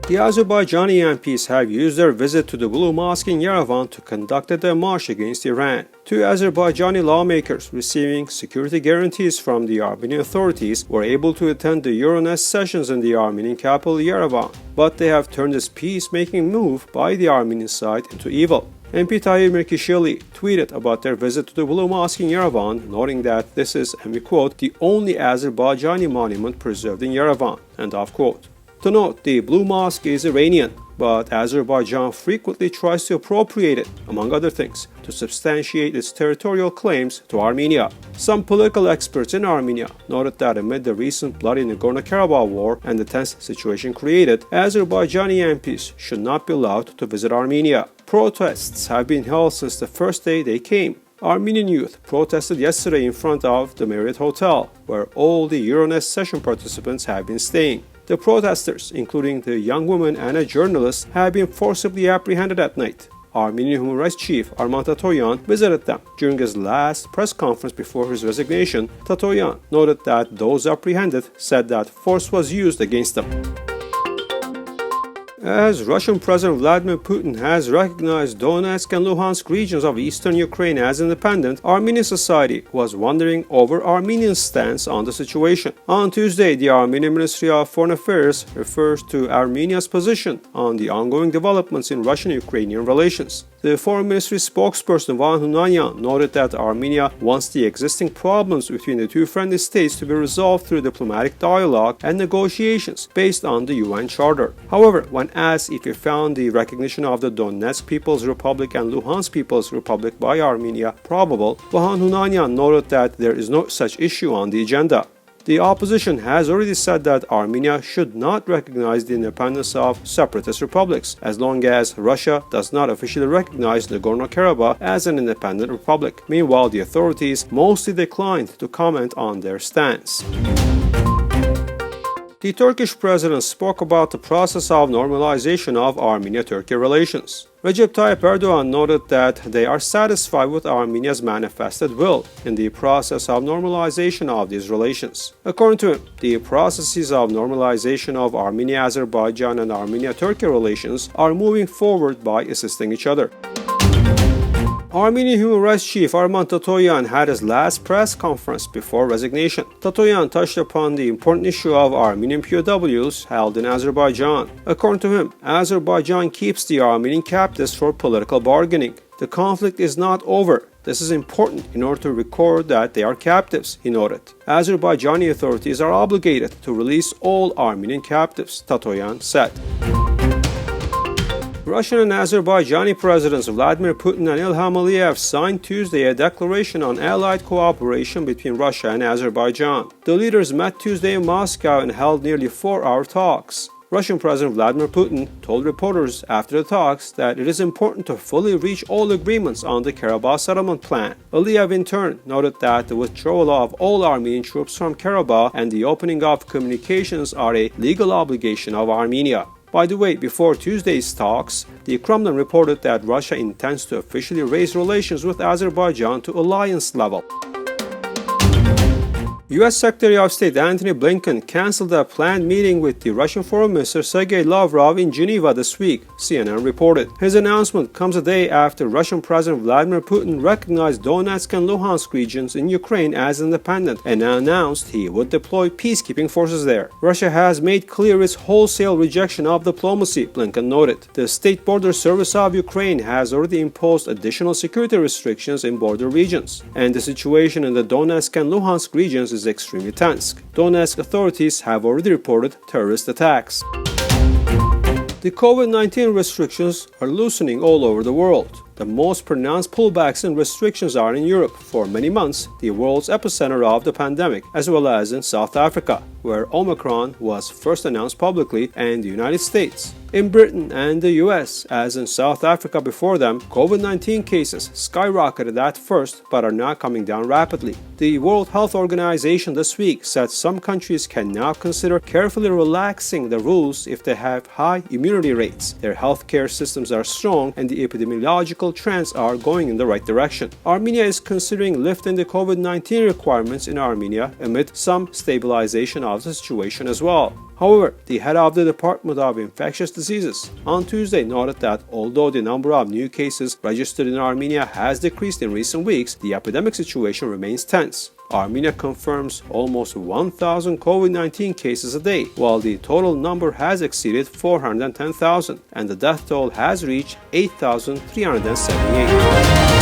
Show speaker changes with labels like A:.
A: The Azerbaijani MPs have used their visit to the Blue Mosque in Yerevan to conduct a démarche against Iran. Two Azerbaijani lawmakers receiving security guarantees from the Armenian authorities were able to attend the Euronest sessions in the Armenian capital Yerevan, but they have turned this peace-making move by the Armenian side into evil. MP Tahir Mirkishvili tweeted about their visit to the Blue Mosque in Yerevan, noting that this is, and we quote, the only Azerbaijani monument preserved in Yerevan, end of quote. To note, the Blue Mosque is Iranian, but Azerbaijan frequently tries to appropriate it, among other things, to substantiate its territorial claims to Armenia. Some political experts in Armenia noted that amid the recent bloody Nagorno-Karabakh war and the tense situation created, Azerbaijani MPs should not be allowed to visit Armenia. Protests have been held since the first day they came. Armenian youth protested yesterday in front of the Marriott Hotel, where all the Euronest session participants have been staying. The protesters, including the young woman and a journalist, have been forcibly apprehended at night. Armenian Human Rights Chief Arman Tatoyan visited them during his last press conference before his resignation. Tatoyan noted that those apprehended said that force was used against them. As Russian President Vladimir Putin has recognized Donetsk and Luhansk regions of eastern Ukraine as independent, Armenian society was wondering over Armenia's stance on the situation. On Tuesday, the Armenian Ministry of Foreign Affairs refers to Armenia's position on the ongoing developments in Russian-Ukrainian relations. The Foreign Ministry spokesperson Van Hunanyan noted that Armenia wants the existing problems between the two friendly states to be resolved through diplomatic dialogue and negotiations based on the UN Charter. However, when asked if he found the recognition of the Donetsk People's Republic and Luhansk People's Republic by Armenia probable, Van Hunanyan noted that there is no such issue on the agenda. The opposition has already said that Armenia should not recognize the independence of separatist republics as long as Russia does not officially recognize Nagorno-Karabakh as an independent republic. Meanwhile, the authorities mostly declined to comment on their stance. The Turkish president spoke about the process of normalization of Armenia-Turkey relations. Recep Tayyip Erdogan noted that they are satisfied with Armenia's manifested will in the process of normalization of these relations. According to him, the processes of normalization of Armenia-Azerbaijan and Armenia-Turkey relations are moving forward by assisting each other. Armenian Human Rights Chief Arman Tatoyan had his last press conference before resignation. Tatoyan touched upon the important issue of Armenian POWs held in Azerbaijan. According to him, Azerbaijan keeps the Armenian captives for political bargaining. The conflict is not over. This is important in order to record that they are captives, he noted. Azerbaijani authorities are obligated to release all Armenian captives, Tatoyan said. Russian and Azerbaijani presidents Vladimir Putin and Ilham Aliyev signed Tuesday a declaration on allied cooperation between Russia and Azerbaijan. The leaders met Tuesday in Moscow and held nearly 4-hour talks. Russian President Vladimir Putin told reporters after the talks that it is important to fully reach all agreements on the Karabakh settlement plan. Aliyev in turn noted that the withdrawal of all Armenian troops from Karabakh and the opening of communications are a legal obligation of Armenia. By the way, before Tuesday's talks, the Kremlin reported that Russia intends to officially raise relations with Azerbaijan to alliance level. U.S. Secretary of State Antony Blinken canceled a planned meeting with the Russian Foreign Minister Sergei Lavrov in Geneva this week, CNN reported. His announcement comes a day after Russian President Vladimir Putin recognized Donetsk and Luhansk regions in Ukraine as independent and announced he would deploy peacekeeping forces there. Russia has made clear its wholesale rejection of diplomacy, Blinken noted. The State Border Service of Ukraine has already imposed additional security restrictions in border regions, and the situation in the Donetsk and Luhansk regions is extremely tense. Donetsk authorities have already reported terrorist attacks. The COVID-19 restrictions are loosening all over the world. The most pronounced pullbacks and restrictions are in Europe, for many months the world's epicenter of the pandemic, as well as in South Africa, where Omicron was first announced publicly, and the United States. In Britain and the US, as in South Africa before them, COVID-19 cases skyrocketed at first but are now coming down rapidly. The World Health Organization this week said some countries can now consider carefully relaxing the rules if they have high immunity rates, their healthcare systems are strong, and the epidemiological trends are going in the right direction. Armenia is considering lifting the COVID-19 requirements in Armenia amid some stabilization of the situation as well. However, the head of the Department of Infectious Diseases on Tuesday noted that although the number of new cases registered in Armenia has decreased in recent weeks, the epidemic situation remains tense. Armenia confirms almost 1,000 COVID-19 cases a day, while the total number has exceeded 410,000, and the death toll has reached 8,378.